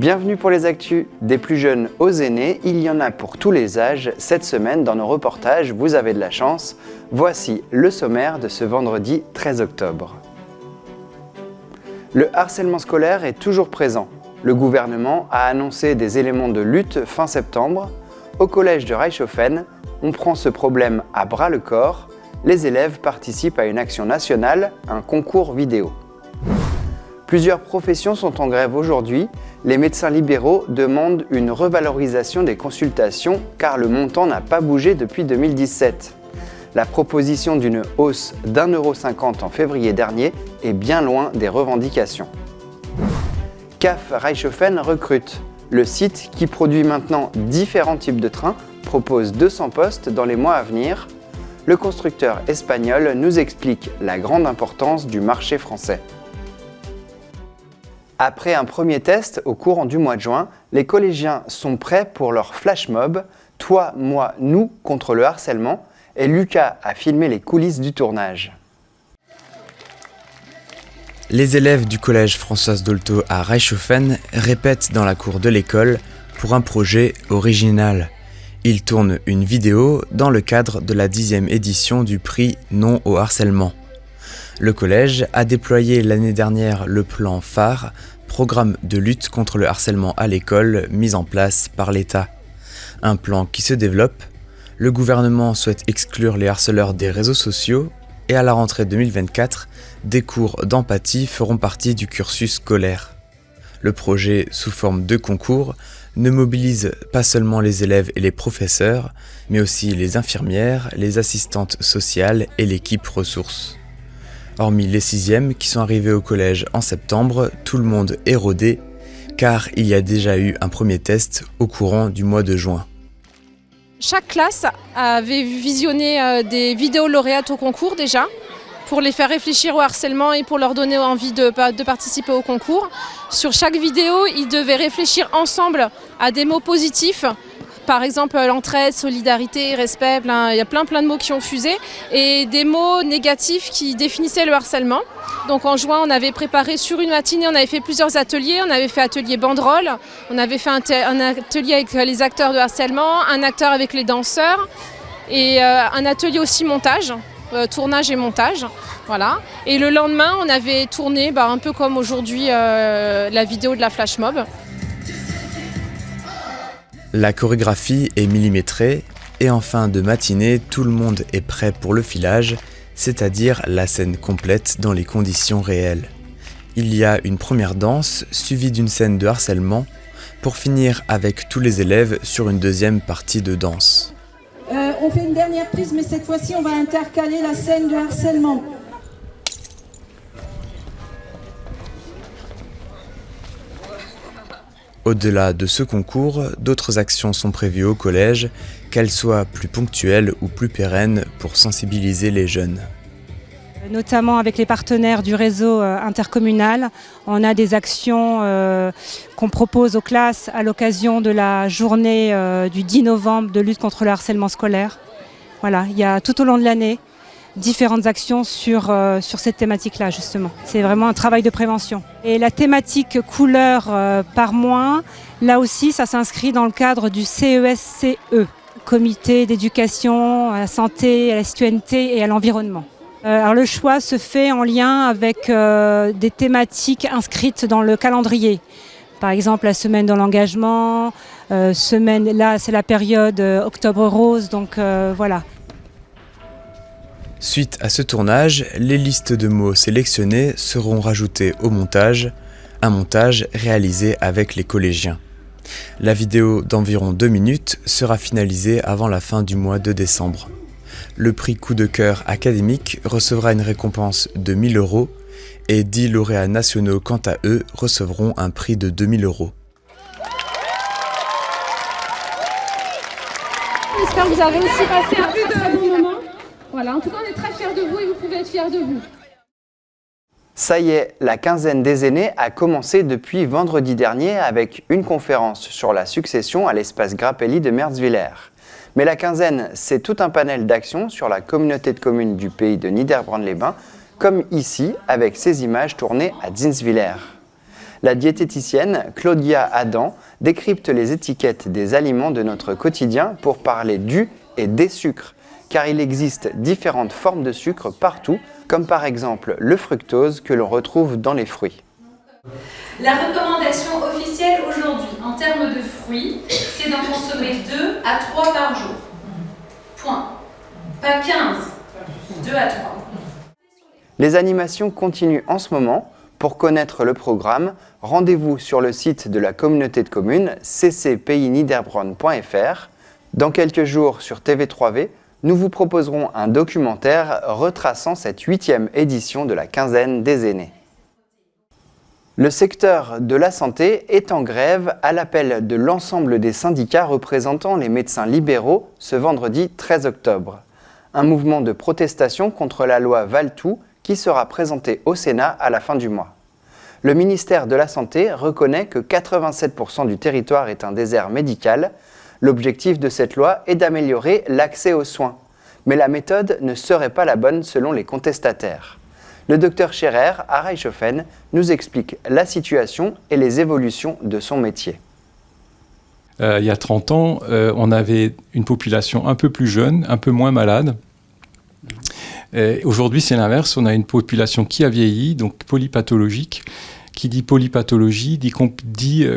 Bienvenue pour les actus des plus jeunes aux aînés, il y en a pour tous les âges. Cette semaine, dans nos reportages, vous avez de la chance. Voici le sommaire de ce vendredi 13 octobre. Le harcèlement scolaire est toujours présent. Le gouvernement a annoncé des éléments de lutte fin septembre. Au collège de Reichshoffen, on prend ce problème à bras-le-corps. Les élèves participent à une action nationale, un concours vidéo. Plusieurs professions sont en grève aujourd'hui. Les médecins libéraux demandent une revalorisation des consultations car le montant n'a pas bougé depuis 2017. La proposition d'une hausse d'1,50 € en février dernier est bien loin des revendications. CAF Reichshoffen recrute. Le site, qui produit maintenant différents types de trains, propose 200 postes dans les mois à venir. Le constructeur espagnol nous explique la grande importance du marché français. Après un premier test au courant du mois de juin, les collégiens sont prêts pour leur flash mob « Toi, moi, nous contre le harcèlement » et Lucas a filmé les coulisses du tournage. Les élèves du collège Françoise Dolto à Reichshoffen répètent dans la cour de l'école pour un projet original. Ils tournent une vidéo dans le cadre de la 10e édition du prix Non au harcèlement. Le collège a déployé l'année dernière le plan phare, programme de lutte contre le harcèlement à l'école mis en place par l'État. Un plan qui se développe. Le gouvernement souhaite exclure les harceleurs des réseaux sociaux et à la rentrée 2024, des cours d'empathie feront partie du cursus scolaire. Le projet, sous forme de concours, ne mobilise pas seulement les élèves et les professeurs, mais aussi les infirmières, les assistantes sociales et l'équipe ressources. Hormis les 6e qui sont arrivés au collège en septembre, tout le monde est rodé, car il y a déjà eu un premier test au courant du mois de juin. Chaque classe avait visionné des vidéos lauréates au concours déjà, pour les faire réfléchir au harcèlement et pour leur donner envie de participer au concours. Sur chaque vidéo, ils devaient réfléchir ensemble à des mots positifs. Par exemple, l'entraide, solidarité, respect, il y a plein de mots qui ont fusé et des mots négatifs qui définissaient le harcèlement. Donc en juin, on avait préparé sur une matinée, on avait fait plusieurs ateliers. On avait fait atelier banderole, on avait fait un atelier avec les acteurs de harcèlement, un acteur avec les danseurs et un atelier aussi montage, tournage et montage. Voilà. Et le lendemain, on avait tourné un peu comme aujourd'hui la vidéo de la flash mob. La chorégraphie est millimétrée et en fin de matinée, tout le monde est prêt pour le filage, c'est-à-dire la scène complète dans les conditions réelles. Il y a une première danse suivie d'une scène de harcèlement pour finir avec tous les élèves sur une deuxième partie de danse. On fait une dernière prise, mais cette fois-ci, on va intercaler la scène de harcèlement. Au-delà de ce concours, d'autres actions sont prévues au collège, qu'elles soient plus ponctuelles ou plus pérennes pour sensibiliser les jeunes. Notamment avec les partenaires du réseau intercommunal, on a des actions qu'on propose aux classes à l'occasion de la journée du 10 novembre de lutte contre le harcèlement scolaire. Voilà, il y a tout au long de l'année différentes actions sur cette thématique-là justement. C'est vraiment un travail de prévention. Et la thématique couleur par moins, là aussi ça s'inscrit dans le cadre du CESCE, Comité d'éducation à la santé, à la citoyenneté et à l'environnement. Alors le choix se fait en lien avec des thématiques inscrites dans le calendrier. Par exemple la semaine de l'engagement, là c'est la période octobre rose, donc voilà. Suite à ce tournage, les listes de mots sélectionnés seront rajoutées au montage, un montage réalisé avec les collégiens. La vidéo d'environ 2 minutes sera finalisée avant la fin du mois de décembre. Le prix Coup de cœur académique recevra une récompense de 1 000 € et 10 lauréats nationaux, quant à eux, recevront un prix de 2 000 €. J'espère que vous avez aussi passé un très bon moment. Voilà, en tout cas, on est très fiers de vous et vous pouvez être fiers de vous. Ça y est, la quinzaine des aînés a commencé depuis vendredi dernier avec une conférence sur la succession à l'espace Grappelli de Merzwiller. Mais la quinzaine, c'est tout un panel d'actions sur la communauté de communes du pays de Niederbronn-les-Bains, comme ici avec ces images tournées à Zinswiller. La diététicienne Claudia Adam décrypte les étiquettes des aliments de notre quotidien pour parler du et des sucres, car il existe différentes formes de sucre partout, comme par exemple le fructose que l'on retrouve dans les fruits. La recommandation officielle aujourd'hui en termes de fruits, c'est d'en consommer 2 à 3 par jour. Point. Pas 15, 2 à 3. Les animations continuent en ce moment. Pour connaître le programme, rendez-vous sur le site de la communauté de communes ccpayniederbronn.fr. Dans quelques jours sur TV3V, nous vous proposerons un documentaire retraçant cette 8e édition de la quinzaine des aînés. Le secteur de la santé est en grève à l'appel de l'ensemble des syndicats représentant les médecins libéraux ce vendredi 13 octobre. Un mouvement de protestation contre la loi Valletoux qui sera présenté au Sénat à la fin du mois. Le ministère de la Santé reconnaît que 87% du territoire est un désert médical. L'objectif de cette loi est d'améliorer l'accès aux soins. Mais la méthode ne serait pas la bonne selon les contestataires. Le docteur Scherer, à Reichshofen, nous explique la situation et les évolutions de son métier. Il y a 30 ans, on avait une population un peu plus jeune, un peu moins malade. Aujourd'hui, c'est l'inverse. On a une population qui a vieilli, donc polypathologique. Qui dit polypathologie dit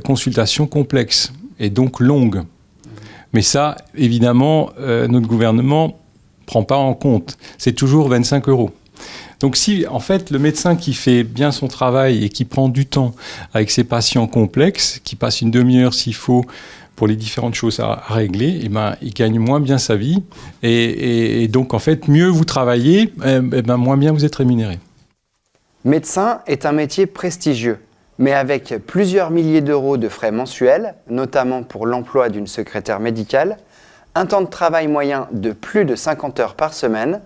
consultation complexe et donc longue. Mais ça, évidemment, notre gouvernement ne prend pas en compte. C'est toujours 25 €. Donc si, en fait, le médecin qui fait bien son travail et qui prend du temps avec ses patients complexes, qui passe une demi-heure s'il faut pour les différentes choses à régler, il gagne moins bien sa vie. Et donc, en fait, mieux vous travaillez, moins bien vous êtes rémunéré. Médecin est un métier prestigieux, mais avec plusieurs milliers d'euros de frais mensuels, notamment pour l'emploi d'une secrétaire médicale, un temps de travail moyen de plus de 50 heures par semaine,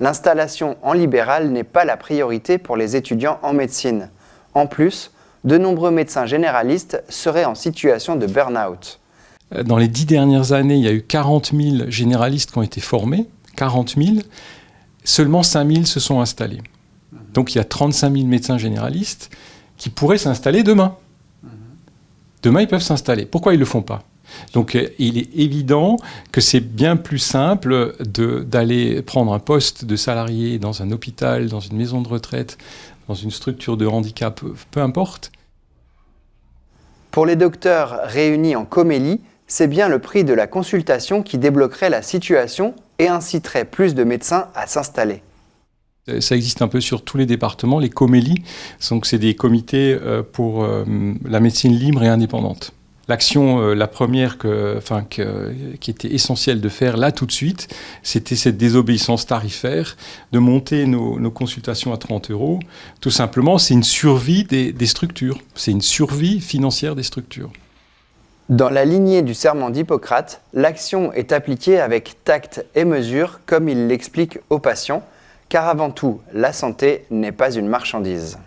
l'installation en libéral n'est pas la priorité pour les étudiants en médecine. En plus, de nombreux médecins généralistes seraient en situation de burn-out. Dans les 10 dernières années, il y a eu 40 000 généralistes qui ont été formés, 40 000, seulement 5 000 se sont installés. Donc il y a 35 000 médecins généralistes qui pourraient s'installer demain. Demain, ils peuvent s'installer. Pourquoi ils ne le font pas ? Donc il est évident que c'est bien plus simple d'aller prendre un poste de salarié dans un hôpital, dans une maison de retraite, dans une structure de handicap, peu importe. Pour les docteurs réunis en comélie, c'est bien le prix de la consultation qui débloquerait la situation et inciterait plus de médecins à s'installer. Ça existe un peu sur tous les départements, les comélies. Donc c'est des comités pour la médecine libre et indépendante. L'action, la première qui était essentielle de faire là tout de suite, c'était cette désobéissance tarifaire, de monter nos consultations à 30 €. Tout simplement, c'est une survie des structures. C'est une survie financière des structures. Dans la lignée du serment d'Hippocrate, l'action est appliquée avec tact et mesure, comme il l'explique aux patients, car avant tout, la santé n'est pas une marchandise.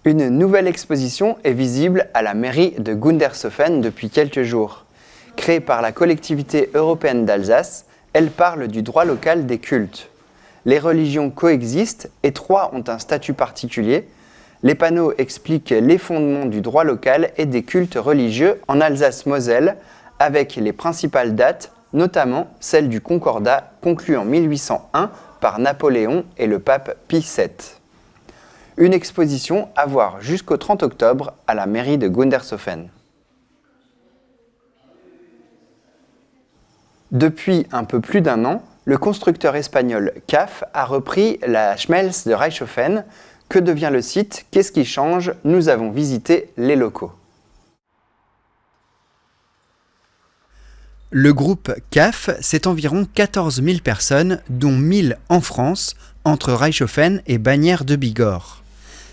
Une nouvelle exposition est visible à la mairie de Gundershofen depuis quelques jours. Créée par la collectivité européenne d'Alsace, elle parle du droit local des cultes. Les religions coexistent et 3 ont un statut particulier. Les panneaux expliquent les fondements du droit local et des cultes religieux en Alsace-Moselle, avec les principales dates, notamment celle du Concordat conclu en 1801 par Napoléon et le pape Pie VII. Une exposition à voir jusqu'au 30 octobre à la mairie de Gundershofen. Depuis un peu plus d'1 an, le constructeur espagnol CAF a repris la Schmelz de Reichshofen. Que devient le site ? Qu'est-ce qui change ? Nous avons visité les locaux. Le groupe CAF, c'est environ 14 000 personnes, dont 1 000 en France, entre Reichshofen et Bagnères de Bigorre.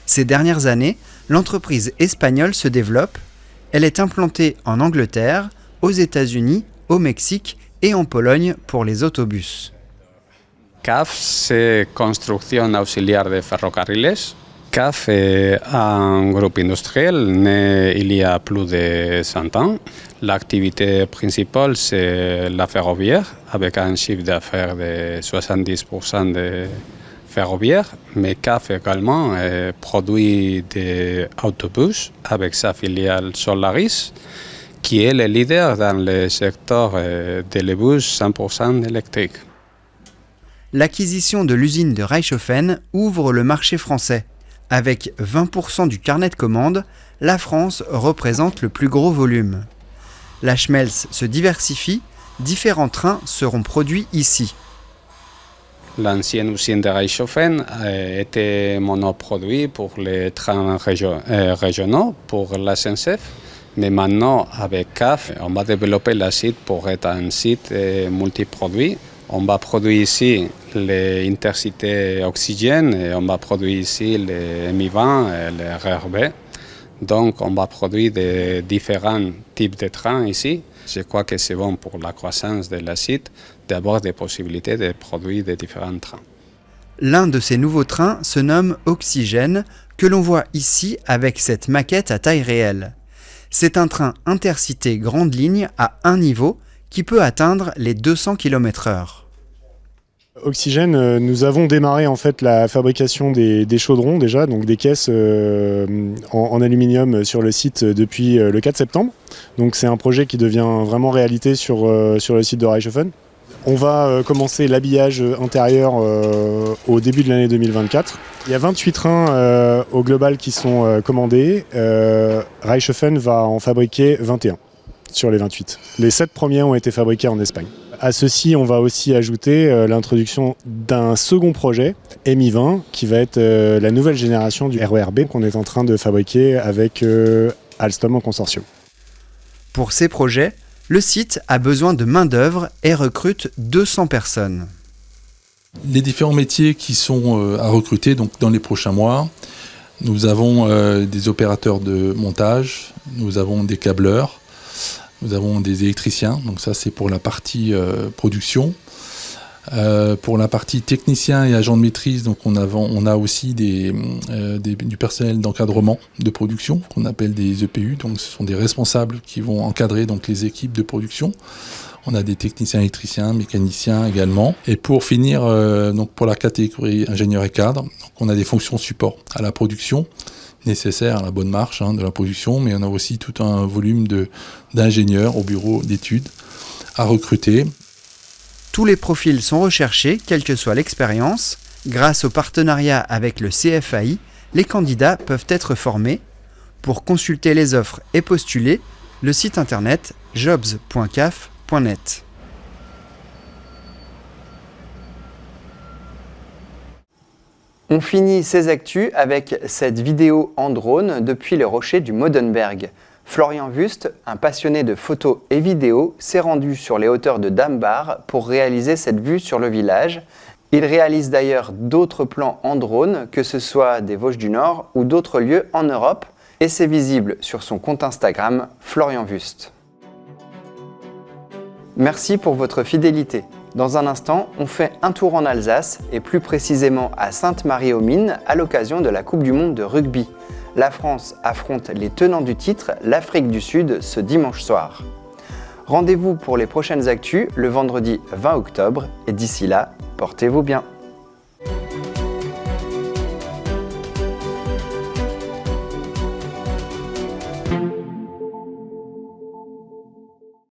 Ces dernières années, l'entreprise espagnole se développe. Elle est implantée en Angleterre, aux États-Unis, au Mexique et en Pologne pour les autobus. CAF, c'est Construcción Auxiliar de Ferrocarriles. CAF est un groupe industriel né il y a plus de 100 ans. L'activité principale, c'est la ferroviaire, avec un chiffre d'affaires de 70% de ferroviaire, mais CAF également produit des autobus avec sa filiale Solaris, qui est le leader dans le secteur des bus 100% électriques. L'acquisition de l'usine de Reichshoffen ouvre le marché français. Avec 20% du carnet de commandes, la France représente le plus gros volume. La Schmelz se diversifie, différents trains seront produits ici. L'ancienne usine de Reichshoffen était monoproduit pour les trains régionaux, pour la SNCF. Mais maintenant, avec CAF, on va développer le site pour être un site multiproduit. On va produire ici les Intercités Oxygène et on va produire ici les Mi-20 et les RERB. Donc, on va produire des différents types de trains ici. Je crois que c'est bon pour la croissance de la site d'avoir des possibilités de produire des différents trains. L'un de ces nouveaux trains se nomme Oxygène, que l'on voit ici avec cette maquette à taille réelle. C'est un train intercité grande ligne à un niveau qui peut atteindre les 200 km/h. Oxygène, nous avons démarré en fait la fabrication des chaudrons déjà, donc des caisses en aluminium sur le site depuis le 4 septembre. Donc c'est un projet qui devient vraiment réalité sur le site de Reichshoffen. On va commencer l'habillage intérieur au début de l'année 2024. Il y a 28 trains au global qui sont commandés. Reichshoffen va en fabriquer 21 sur les 28. Les 7 premiers ont été fabriqués en Espagne. À ceci, on va aussi ajouter l'introduction d'un second projet, Mi-20, qui va être la nouvelle génération du RERB qu'on est en train de fabriquer avec Alstom en consortium. Pour ces projets, le site a besoin de main-d'œuvre et recrute 200 personnes. Les différents métiers qui sont à recruter donc, dans les prochains mois, nous avons des opérateurs de montage, nous avons des câbleurs, nous avons des électriciens, donc ça c'est pour la partie production. Pour la partie technicien et agent de maîtrise, donc on a aussi du personnel d'encadrement de production qu'on appelle des EPU, donc ce sont des responsables qui vont encadrer donc les équipes de production. On a des techniciens électriciens, mécaniciens également. Et pour finir, donc pour la catégorie ingénieur et cadre, donc on a des fonctions support à la production nécessaires à la bonne marche de la production, mais on a aussi tout un volume d'ingénieurs au bureau d'études à recruter. Tous les profils sont recherchés, quelle que soit l'expérience. Grâce au partenariat avec le CFAI, les candidats peuvent être formés. Pour consulter les offres et postuler, le site internet jobs.caf.net. On finit ces actus avec cette vidéo en drone depuis le rocher du Modenberg. Florian Wüst, un passionné de photos et vidéos, s'est rendu sur les hauteurs de Dambar pour réaliser cette vue sur le village. Il réalise d'ailleurs d'autres plans en drone, que ce soit des Vosges du Nord ou d'autres lieux en Europe, et c'est visible sur son compte Instagram Florian Wüst. Merci pour votre fidélité. Dans un instant, on fait un tour en Alsace et plus précisément à Sainte-Marie-aux-Mines à l'occasion de la Coupe du Monde de rugby. La France affronte les tenants du titre, l'Afrique du Sud, ce dimanche soir. Rendez-vous pour les prochaines actus le vendredi 20 octobre et d'ici là, portez-vous bien.